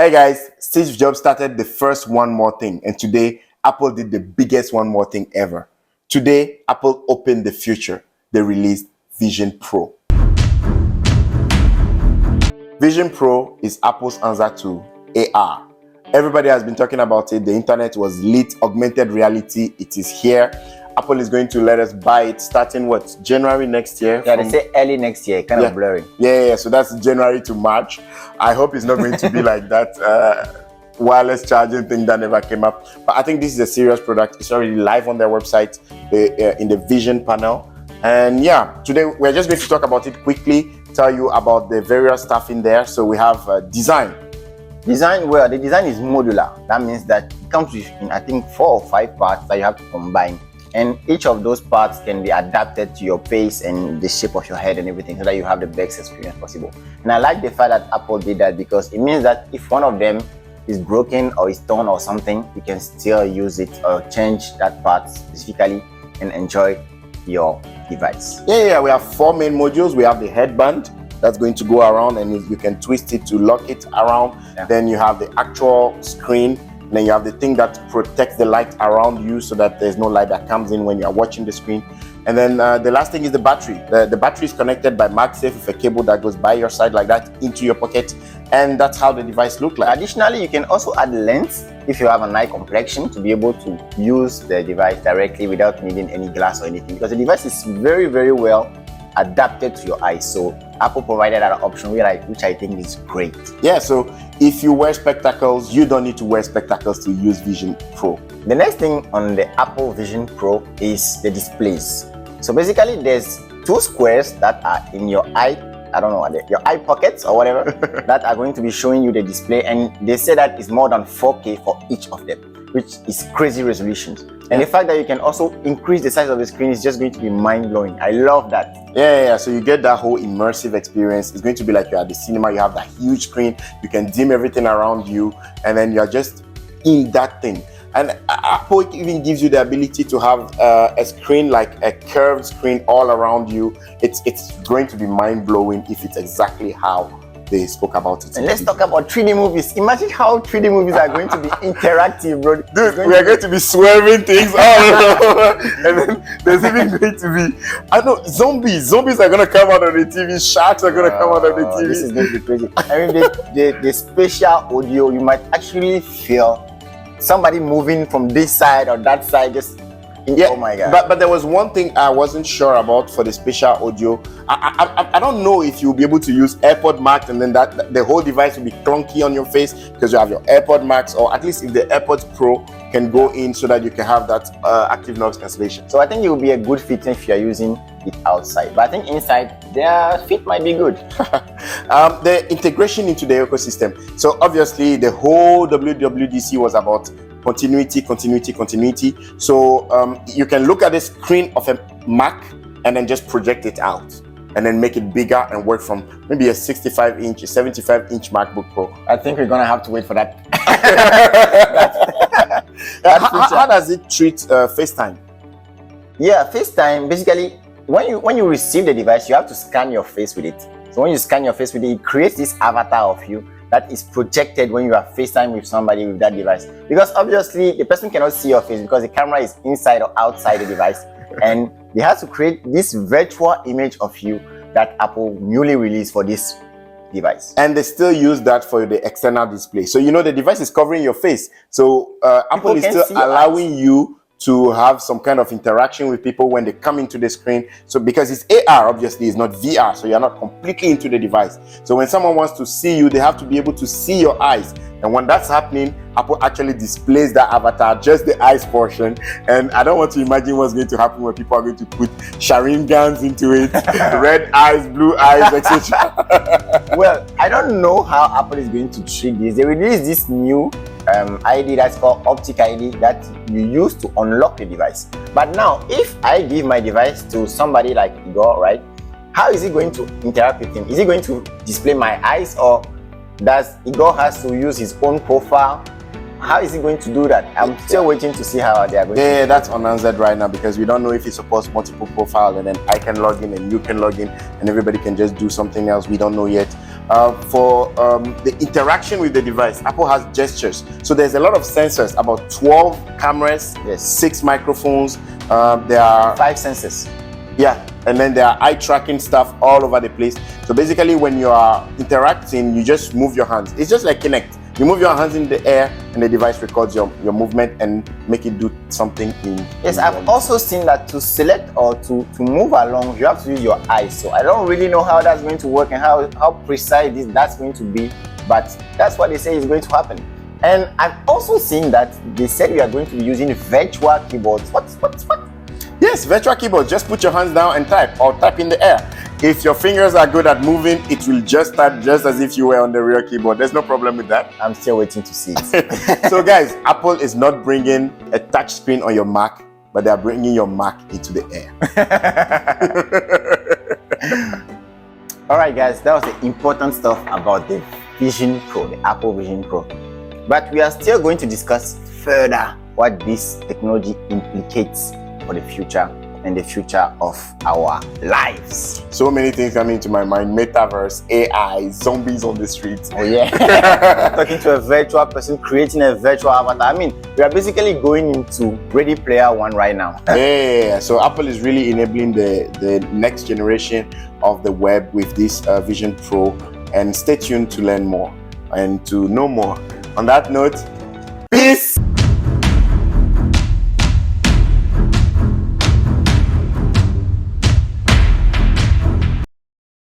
Hey guys, Steve Jobs started the first one more thing, and today Apple did the biggest one more thing ever. Today, Apple opened the future. They released Vision Pro. Vision Pro is Apple's answer to AR. Everybody has been talking about it. The internet was lit, augmented reality. It is here. Apple is going to let us buy it starting what? January next year? Yeah, they say early next year, kind of blurry. Yeah, so that's January to March. I hope it's not going to be like that wireless charging thing that never came up. But I think this is a serious product. It's already live on their website in the Vision panel. And yeah, today we're just going to talk about it quickly, tell you about the various stuff in there. So we have design. Well, the design is modular. That means that it comes with, I think, 4 or 5 parts that you have to combine. And each of those parts can be adapted to your face and the shape of your head and everything so that you have the best experience possible. And I like the fact that Apple did that because it means that if one of them is broken or is torn or something, you can still use it or change that part specifically and enjoy your device. Yeah, we have 4 main modules. We have the headband that's going to go around and you can twist it to lock it around. Yeah. Then you have the actual screen. Then you have the thing that protects the light around you so that there's no light that comes in when you're watching the screen. And then the last thing is the battery. The battery is connected by MagSafe with a cable that goes by your side like that into your pocket. And that's how the device looks like. Additionally, you can also add lens if you have an eye complexion to be able to use the device directly without needing any glass or anything. Because the device is very, very well adapted to your eyes. So Apple provided that option, which I think is great. Yeah, so if you wear spectacles, you don't need to wear spectacles to use Vision Pro. The next thing on the Apple Vision Pro is the displays. So basically, there's 2 squares that are in your eye, your eye pockets or whatever, that are going to be showing you the display. And they say that it's more than 4K for each of them, which is crazy resolutions. And the fact that you can also increase the size of the screen is just going to be mind-blowing. I love that. Yeah, so you get that whole immersive experience. It's going to be like you're at the cinema. You have that huge screen. You can dim everything around you, and then you're just in that thing. And Apple even gives you the ability to have a screen, like a curved screen all around you. It's going to be mind-blowing if it's exactly how they spoke about it. And let's talk about 3D movies. Imagine how 3D movies are going to be interactive, bro. Dude, we are going to be swerving things all over. And then there's even going to be, I know, zombies. Zombies are going to come out of the TV. Sharks are going to come out of the TV. This is going to be crazy. I mean, the spatial audio, you might actually feel somebody moving from this side or that side, oh my god. But there was one thing I wasn't sure about for the spatial audio. I don't know if you'll be able to use AirPod Max and then that the whole device will be clunky on your face because you have your AirPod Max, or at least if the AirPods Pro can go in so that you can have that active noise cancellation. So I think it will be a good fit if you're using it outside. But I think inside, their fit might be good. The integration into the ecosystem. So obviously the whole WWDC was about continuity. So you can look at the screen of a Mac and then just project it out and then make it bigger and work from maybe a 65-inch, a 75-inch MacBook Pro. I think we're gonna have to wait for that. How does it treat FaceTime? Yeah, FaceTime, basically, when you receive the device, you have to scan your face with it. So when you scan your face with it, it creates this avatar of you that is projected when you are FaceTime with somebody with that device. Because obviously, the person cannot see your face because the camera is inside or outside the device. And they have to create this virtual image of you that Apple newly released for this device. And they still use that for the external display. So you know the device is covering your face. So Apple is still allowing you to have some kind of interaction with people when they come into the screen. So because it's AR, obviously it's not VR, so you're not completely into the device. So when someone wants to see you, they have to be able to see your eyes. And when that's happening, Apple actually displays that avatar, just the eyes portion. And I don't want to imagine what's going to happen when people are going to put Sharingans into it, red eyes, blue eyes, etc. Well, I don't know how Apple is going to treat this. They released this new ID that's called Optic ID that you use to unlock the device. But now, if I give my device to somebody like Igor, right? How is he going to interact with him? Is he going to display my eyes, or does Igor has to use his own profile? How is he going to do that? I'm still waiting to see how they are going to do that. That's unanswered right now because we don't know if it supports multiple profiles and then I can log in and you can log in and everybody can just do something else. We don't know yet. For the interaction with the device, Apple has gestures. So there's a lot of sensors, about 12 cameras, Yes. 6 microphones. There are 5 sensors. yeah, and then there are eye tracking stuff all over the place. So basically, when you are interacting, you just move your hands. It's just like Kinect. You move your hands in the air, and the device records your movement and make it do something in. Yes, in I've also seen that to select or to move along, you have to use your eyes. So I don't really know how that's going to work and how precise that's going to be, but that's what they say is going to happen. And I've also seen that they said we are going to be using virtual keyboards. What? Yes, virtual keyboard. Just put your hands down and type, or type in the air. If your fingers are good at moving, it will just type just as if you were on the real keyboard. There's no problem with that. I'm still waiting to see it. So guys, Apple is not bringing a touch screen on your Mac, but they are bringing your Mac into the air. All right, guys, that was the important stuff about the Vision Pro, the Apple Vision Pro. But we are still going to discuss further what this technology implicates for the future and the future of our lives. So many things coming to my mind: metaverse, AI, zombies on the streets. Oh yeah. Talking to a virtual person, creating a virtual avatar. I mean, we are basically going into Ready Player One right now. Yeah, so Apple is really enabling the next generation of the web with this Vision Pro, and stay tuned to learn more and to know more. On that note,